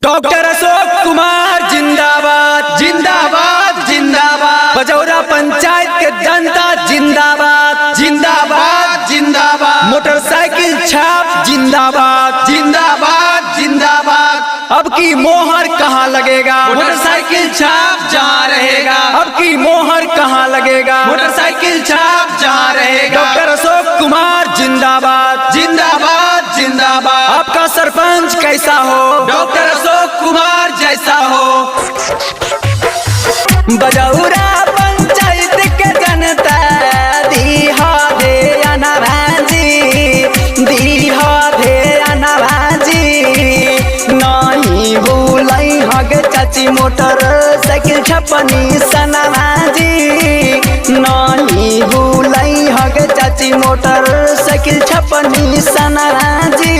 Doctor Ashok Kumar जिंदाबाद जिंदाबाद जिंदाबाद। बजौरा पंचायत के जनता जिंदाबाद जिंदाबाद जिंदाबाद। मोटरसाइकिल छाप जिंदाबाद जिंदाबाद जिंदाबाद। अब की मोहर कहाँ लगेगा, मोटरसाइकिल छाप जहाँ रहेगा। अब की मोहर कहाँ लगेगा, मोटरसाइकिल छाप जहाँ रहेगा। डॉक्टर अशोक कुमार जिंदाबाद जिंदाबाद जिंदाबाद। आपका सरपंच कैसा हो, डॉक्टर अशोक कुमार जैसा हो। बजौरा पंचायत के जनता दीहा दे अनभाजी, दीहा दे अनभाजी। नहीं भूलई हग चाची मोटर साइकिल छपनी सनभाजी। नहीं भूलई हग चाची मोटर साइकिल छपनी सनभाजी।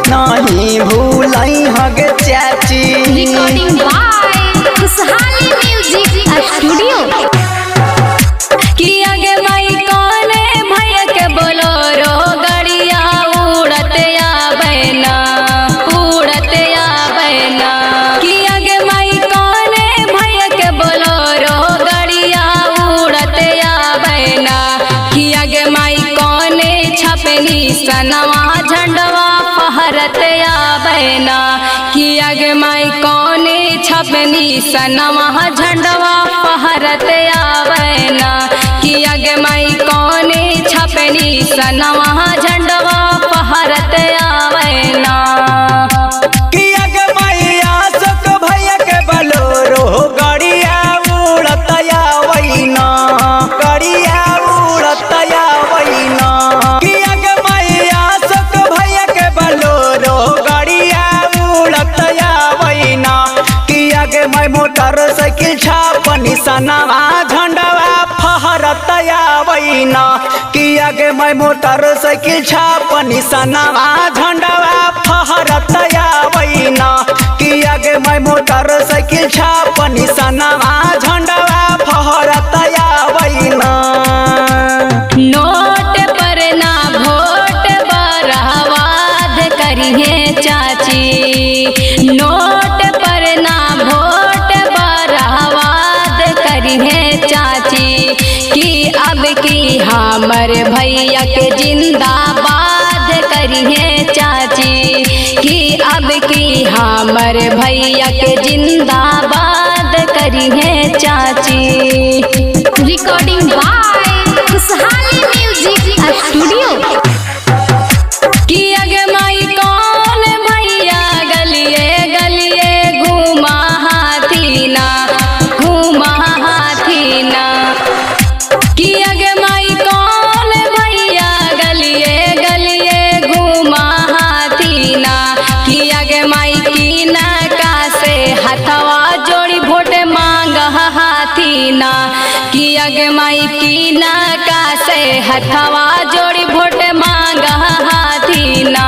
नहीं भूलई हग चाची। रिकॉर्डिंग बाय खुशहाली म्यूजिक स्टूडियो। कि आगे माई कौने भैया के बोलोरो गड़िया उड़त आबैना, उड़त आबैना। कि आगे माई कौने भैया के बोलोरो गड़िया उड़त आबैना। कि आगे माई कौने छपनी सनवा झंडवा फहरत आबैना। कि आगे माई कौने छपनी सनवा झंडवा फहरत आबैना। कि आगे माई कौने छपनी सनवा झंडवा फहरत आबैना। कि आगे माई अशोक भैया के बोलोरो गड़िया उड़त आबैना, गड़िया उड़त आबैना। कि आगे माई अशोक भैया के बोलोरो गड़िया उड़त आबैना। कि आगे माई मोटरसाइकिल छापनी सनवा झंडवा फहरत आबैना। कि आगे माई मोटरसाइकिल छापनी सनवा झंडवा फहरत आबैना। कि आगे माई मोटरसाइकिल छापनी सनवा झंडवा फहरत आबैना। नोट पर ना वोट बर्बाद करिए चाची। नोट पर ना वोट बर्बाद करिए चाची। कि अब की हमर भैया के जिंदाबाद करिए चाची। कि अब की हमर भैया के जिंदाबाद करिए चाची। रिकॉर्डिंग बाय खुशहाली म्यूजिक स्टूडियो। कि आगे माई कौन भैया गलिए गलिए घुमा हाथीना, घुमा हाथीना। कि आगे माई कौन भैया गलिए गलिए घुमा हाथीना। कि आगे माई की नाका से हथवा जोड़ी वोट मांग हाथीना। कि आगे माई की नाका से हथवा जोड़ी वोट मांग हाथीना।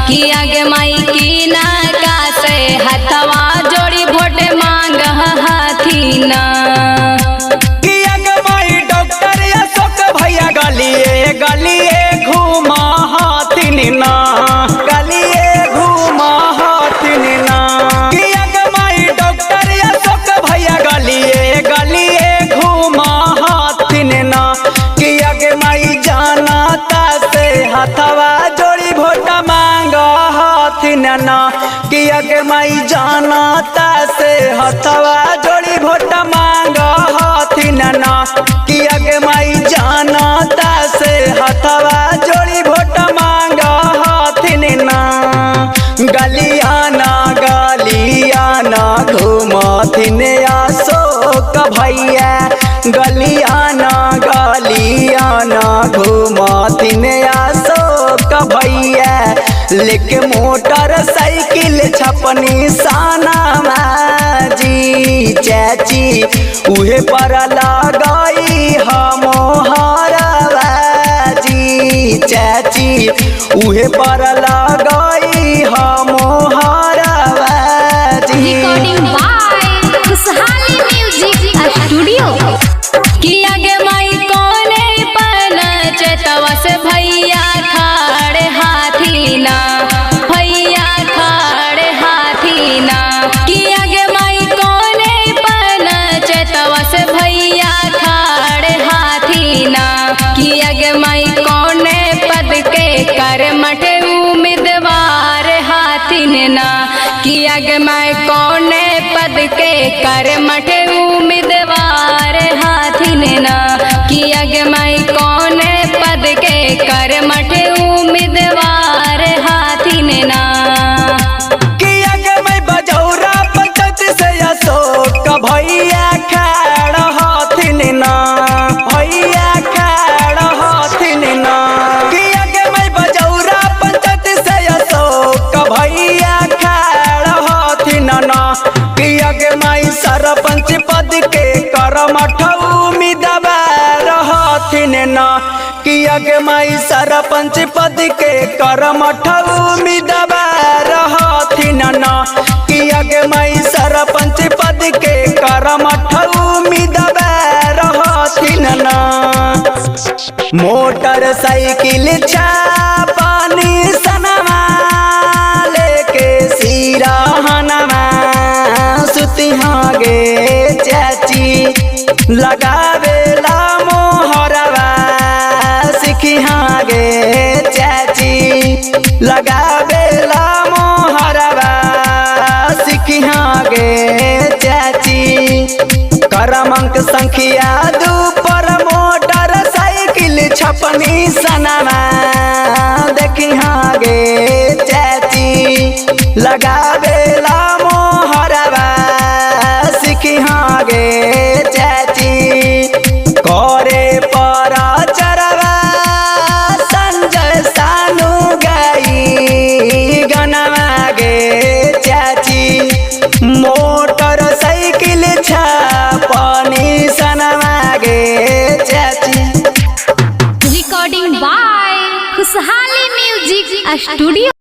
कि आगे माई की नाका से हथवा जोड़ी वोट मांग हाथीना। कि आगे माई डॉक्टर अशोक भैया गलिए गलिए घुमा हाथीना, गलिए घुमा हाथीना। कि आगे माई डॉक्टर अशोक भैया गलिए गलिए घुमा हाथीना। कि आगे माई जानता से हथवा जोड़ी वोट मांग हाथीना। कि आगे माई जानता से हथवा जोड़ी वोट मांग हाथीना। कि आगे माई जानता से हथवा जोड़ी वोट मांग हाथीना। गलियाना गलियाना घुमथिन अशोक भैया। गलियाना गलियाना घुमथिन अशोक भैया। लेके मोटरसाइकिल छपनी सनवा जी चाची। उहे पर लगाई हम मोहरवा जी चाची। उहे पर लगाई हम मोहरवा जी। रिकॉर्डिंग बाय खुशहाली म्यूजिक स्टूडियो। कि आगे माई कौने पंचतवा से भैया खड़े हाथीना, भैया खड़े हाथीना। आगे मैं कौने पद के कर मठे उम्मीदवार हाथिन ना कि आगे मैं कौने पद के कर मठे उम्मीदवार हाथिन ना कि आगे मैं बजौरा पंचायत से अशोक भैया खड़ हथिन ना भैया खड़ हथिन ना कि आगे मैं बजौरा पंचायत से अशोक भैया खड़ हथिन ना कि आगे मैं सरपंच पद के करमठ उम्मीदवार हथिन ना कि आगे मैं सरपंच पद के करमठ उम्मीदवार हथिन ना कि आगे मैं सरपंच पद के करमठ उम्मीदवार हथिन ना मोटरसाइकिल छापानी सनमा लेके सिरहनमा सुतिहाँ गे चाची लगावेला मोहरवा सिखिहाँ गे चाची लगावेला मोहरवा सिखिहाँ गे चाची क्रमांक संख्या 2 पर मोटरसाइकिल छपनी सनमा देखिहाँ गे चाची लगावेला मोहरवा सिखिहाँ गे चाची करे पर चरवा संजय सानू गई गनवा गे चाची मोटरसाइकिल छपनी सनवा गे चाची। रिकॉर्डिंग बाय खुशहाली म्यूजिक स्टूडियो।